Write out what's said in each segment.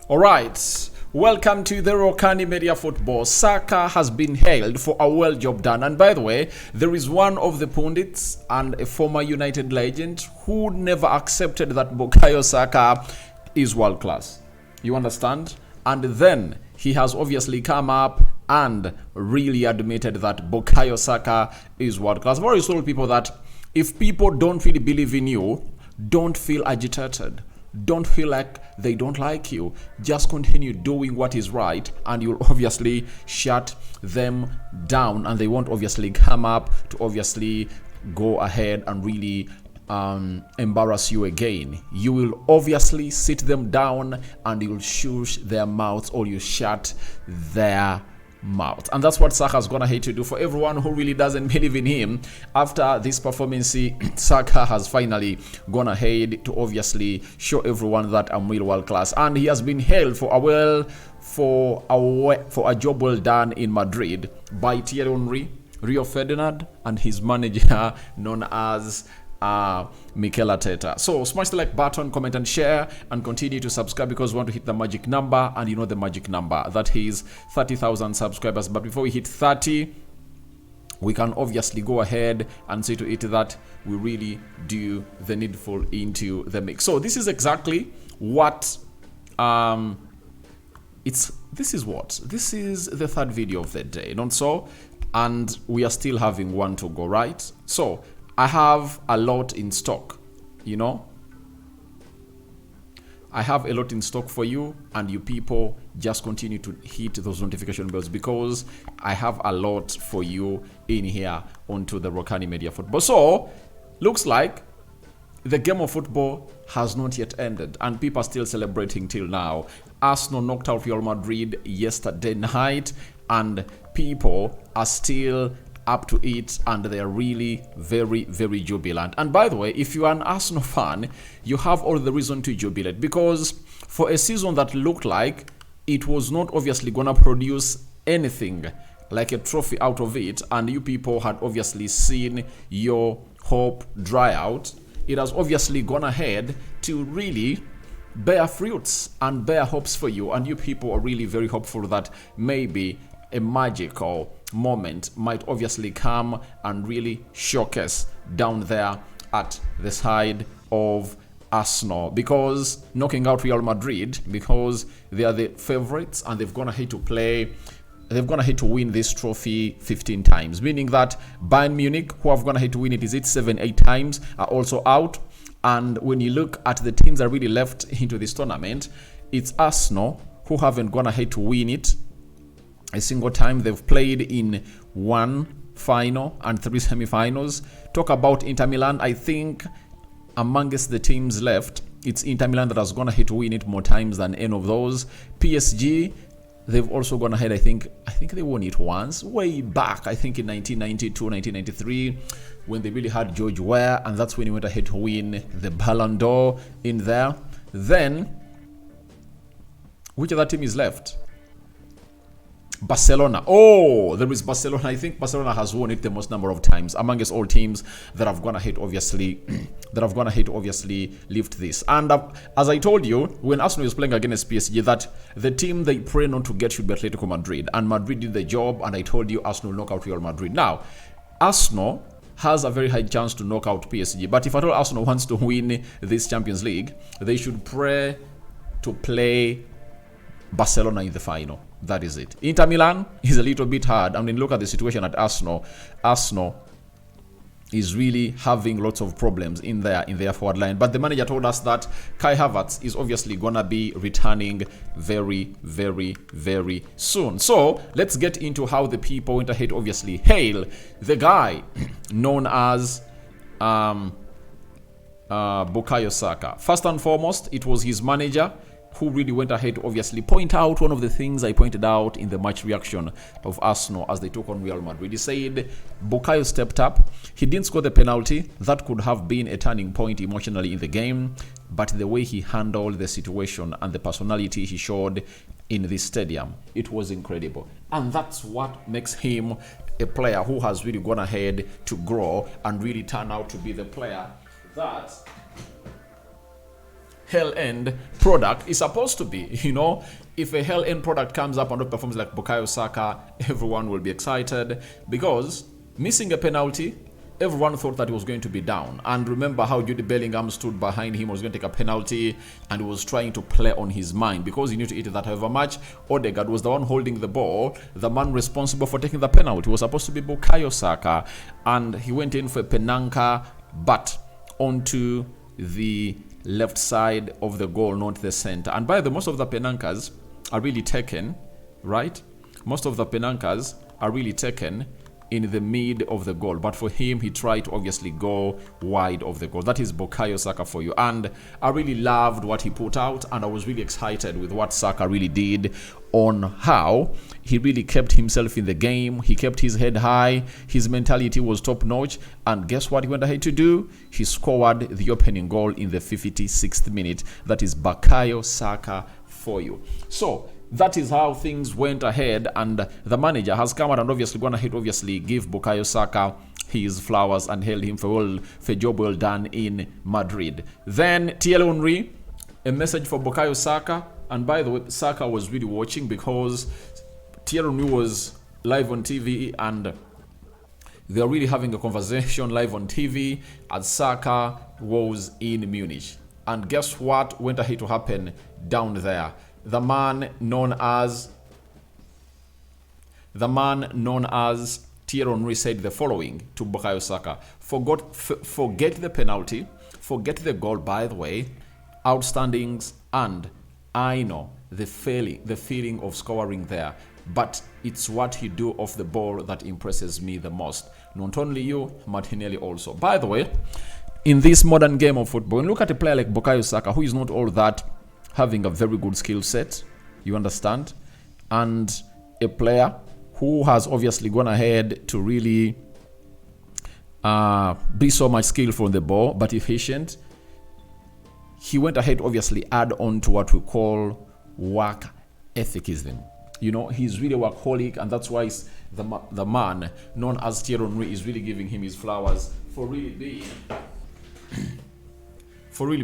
All right, welcome to the Rokani Media Football. Saka has been hailed for a well job done. And by the way, there is one of the pundits and a former United legend who never accepted that Bukayo Saka is world class. You understand? And then he has obviously come up and really admitted that Bukayo Saka is world class. I've always told people that if people don't really believe in you, don't feel agitated. Don't feel like they don't like you. Just continue doing what is right and you'll obviously shut them down, and they won't obviously come up to obviously go ahead and really embarrass you again. You will obviously sit them down and you'll shush their mouths, or you shut their mouth. And that's what Saka's gonna hate to do. For everyone who really doesn't believe in him, after this performance, Saka has finally gone ahead to obviously show everyone that I'm real world class, and he has been hailed for a job well done in Madrid by Thierry Henry, Ferdinand, and his manager known as Mikel Arteta. So smash the like button, comment and share, and continue to subscribe because we want to hit the magic number, and you know the magic number, that is 30,000 subscribers. But before we hit 30, we can obviously go ahead and say to it that we really do the needful into the mix. So this is exactly what this is the third video of the day, not so, and we are still having one to go, right? So I have a lot in stock, you know. I have a lot in stock for you, and you people just continue to hit those notification bells because I have a lot for you in here onto the Rokani Media Football. So, looks like the game of football has not yet ended, and people are still celebrating till now. Arsenal knocked out Real Madrid yesterday night, and people are still up to it, and they are really very, very jubilant. And by the way, if you are an Arsenal fan, you have all the reason to jubilate, because for a season that looked like it was not obviously gonna produce anything like a trophy out of it, and you people had obviously seen your hope dry out, it has obviously gone ahead to really bear fruits and bear hopes for you, and you people are really very hopeful that maybe a magical moment might obviously come and really showcase down there at the side of Arsenal, because knocking out Real Madrid, because they are the favorites and they've gone ahead to win this trophy 15 times, meaning that Bayern Munich, who have gone ahead to win it, is it 7-8 times, are also out. And when you look at the teams that are really left into this tournament, it's Arsenal who haven't gone ahead to win it a single time. They've played in one final and 3 semi-finals. Talk about Inter Milan. I think amongst the teams left, it's Inter Milan that has gone ahead to win it more times than any of those. PSG, they've also gone ahead. I think they won it once way back, I think in 1992, 1993, when they really had George Weah, and that's when he went ahead to win the Ballon d'Or in there. Then which other team is left? Barcelona. Oh, there is Barcelona. I think Barcelona has won it the most number of times amongst all teams that have gone ahead obviously lift this. And as I told you, when Arsenal is playing against PSG, that the team they pray not to get should be Atletico Madrid, and Madrid did the job, and I told you Arsenal knock out Real Madrid. Now Arsenal has a very high chance to knock out PSG, but if at all Arsenal wants to win this Champions League, they should pray to play Barcelona in the final. That is it. Inter Milan is a little bit hard. I mean, look at the situation at Arsenal. Arsenal is really having lots of problems in their forward line. But the manager told us that Kai Havertz is obviously gonna be returning very, very, very soon. So let's get into how the people went ahead obviously hail the guy known as Bukayo Saka. First and foremost, it was his manager who really went ahead to obviously point out one of the things I pointed out in the match reaction of Arsenal as they took on Real Madrid. He said Bukayo stepped up. He didn't score the penalty. That could have been a turning point emotionally in the game, but the way he handled the situation and the personality he showed in this stadium, it was incredible. And that's what makes him a player who has really gone ahead to grow and really turn out to be the player that hell-end product is supposed to be. If a hell-end product comes up and performs like Bukayo Saka, everyone will be excited, because missing a penalty, everyone thought that he was going to be down. And remember how Jude Bellingham stood behind him, was going to take a penalty, and he was trying to play on his mind, because he knew to eat that. However much Odegaard was the one holding the ball, the man responsible for taking the penalty was supposed to be Bukayo Saka, and he went in for a penanka, but onto the left side of the goal, not the center. And by the most of the penankas are really taken, right? Most of the penankas are really taken in the mid of the goal, but for him, he tried to obviously go wide of the goal. That is Bukayo Saka for you. And I really loved what he put out, and I was really excited with what Saka really did, on how he really kept himself in the game. He kept his head high, his mentality was top notch, and guess what he went ahead to do? He scored the opening goal in the 56th minute. That is Bukayo Saka for you. So that is how things went ahead, and the manager has come out and obviously gone ahead, obviously give Bukayo Saka his flowers and hailed him for a job well done in Madrid. Then Thierry Henry, a message for Bukayo Saka, and by the way, Saka was really watching, because Thierry Henry was live on TV, and they are really having a conversation live on TV as Saka was in Munich. And guess what went ahead to happen down there? The man known as Thierry Henry said the following to Bukayo Saka: forget the penalty, forget the goal, by the way, outstandings, and I know the feeling of scoring there, but it's what you do off the ball that impresses me the most. Not only you, Martinelli also. By the way, in this modern game of football, look at a player like Bukayo Saka, who is not all that having a very good skill set, you understand, and a player who has obviously gone ahead to really be so much skillful on the ball, but efficient. He went ahead obviously add on to what we call work ethicism. He's really workaholic, and that's why the man known as Thierry Henry is really giving him his flowers for really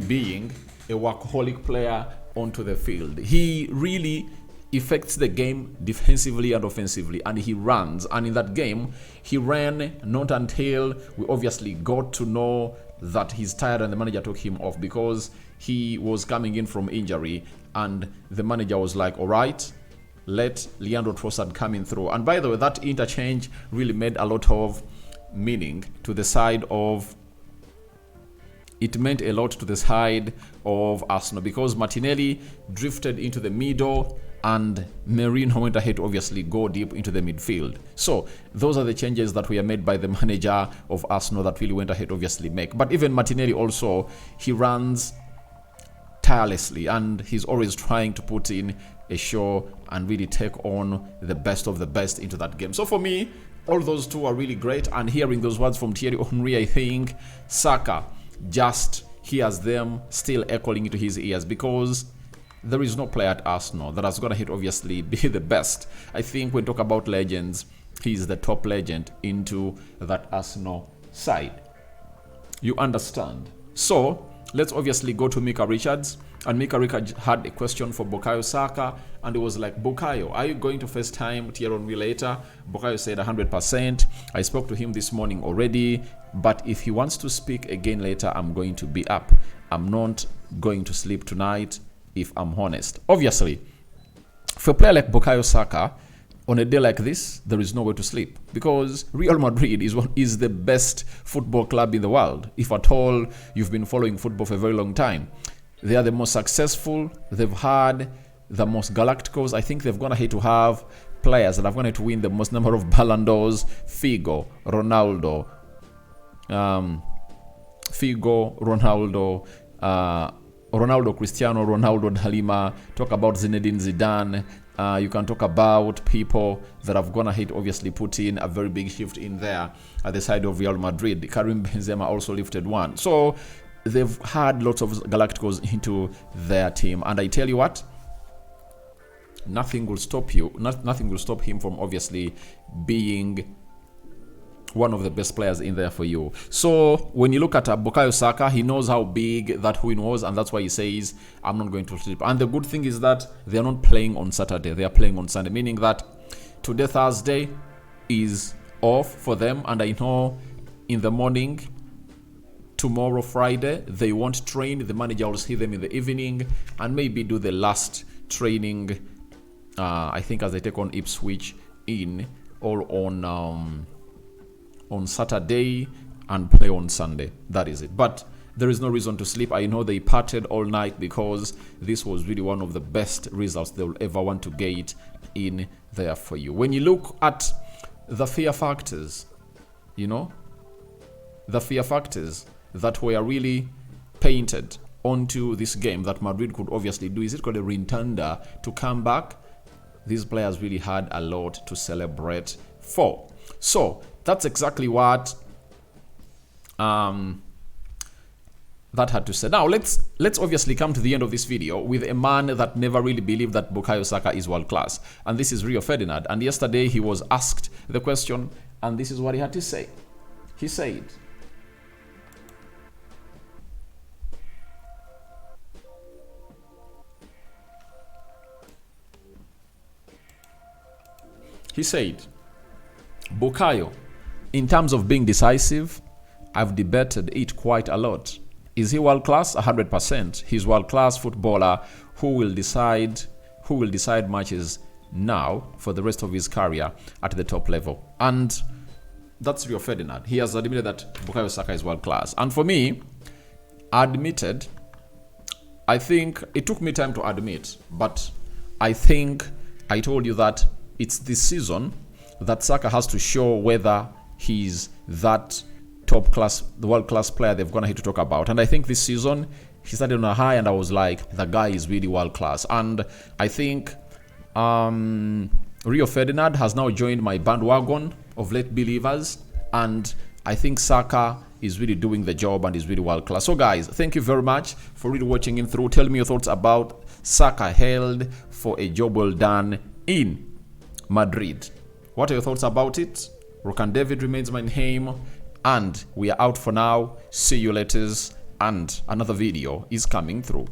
being a workaholic player onto the field. He really affects the game defensively and offensively, and he runs. And in that game, he ran not until we obviously got to know that he's tired, and the manager took him off because he was coming in from injury, and the manager was like, all right, let Leandro Trossard come in through. And by the way, that interchange really made a lot of meaning to the side of it meant a lot to the side of Arsenal, because Martinelli drifted into the middle and Merino went ahead to obviously go deep into the midfield. So those are the changes that were made by the manager of Arsenal that really went ahead to obviously make. But even Martinelli also, he runs tirelessly, and he's always trying to put in a show and really take on the best of the best into that game. So for me, all those two are really great, and hearing those words from Thierry Henry, I think Saka just hears them still echoing into his ears, because there is no player at Arsenal that has gonna hit obviously be the best. I think when we talk about legends, he's the top legend into that Arsenal side. You understand? So let's obviously go to Mika Richards. And Mika Richards had a question for Bukayo Saka, and it was like, Bukayo, are you going to FaceTime Thierry Henry later? Bukayo said 100%. I spoke to him this morning already, but if he wants to speak again later, I'm going to be up. I'm not going to sleep tonight, if I'm honest. Obviously, for a player like Bukayo Saka, on a day like this, there is no way to sleep, because Real Madrid is the best football club in the world. If at all you've been following football for a very long time, they are the most successful. They've had the most Galacticos. I think they've gone ahead to have players that have gone ahead to win the most number of Ballon d'Ors. Figo, Ronaldo, Cristiano Ronaldo, Dalima. Talk about Zinedine Zidane. You can talk about people that have gone ahead, obviously put in a very big shift in there at the side of Real Madrid. Karim Benzema also lifted one. So they've had lots of Galacticos into their team, and I tell you what, nothing will stop him from obviously being one of the best players in there for you. So when you look at Bukayo Saka, he knows how big that win was, and that's why he says, I'm not going to sleep. And the good thing is that they're not playing on Saturday, they are playing on Sunday, meaning that today, Thursday, is off for them. And I know in the morning, tomorrow, Friday, they won't train. The manager will see them in the evening and maybe do the last training, I think, as they take on Ipswich in all on Saturday and play on Sunday. That is it. But there is no reason to sleep. I know they partied all night because this was really one of the best results they'll ever want to get in there for you. When you look at the fear factors, you know, the fear factors that were really painted onto this game that Madrid could obviously do, is it called a Rintanda to come back? These players really had a lot to celebrate for. So that's exactly what that had to say. Now let's obviously come to the end of this video with a man that never really believed that Bukayo Saka is world class, and this is Rio Ferdinand. And yesterday he was asked the question, and this is what he had to say. He said, Bukayo, in terms of being decisive, I've debated it quite a lot. Is he world class? 100%. He's world class footballer who will decide matches now for the rest of his career at the top level. And that's Rio Ferdinand. He has admitted that Bukayo Saka is world class. And for me, I think it took me time to admit, but I think I told you that it's this season that Saka has to show whether he's that top class, the world class player they've gone ahead to talk about. And I think this season he started on a high, and I was like, the guy is really world class. And I think Rio Ferdinand has now joined my bandwagon of late believers, and I think Saka is really doing the job and is really world class. So guys, thank you very much for really watching in through. Tell me your thoughts about Saka held for a job well done in Madrid. What are your thoughts about it? Rokani David remains my name, and we are out for now. See you later, and another video is coming through.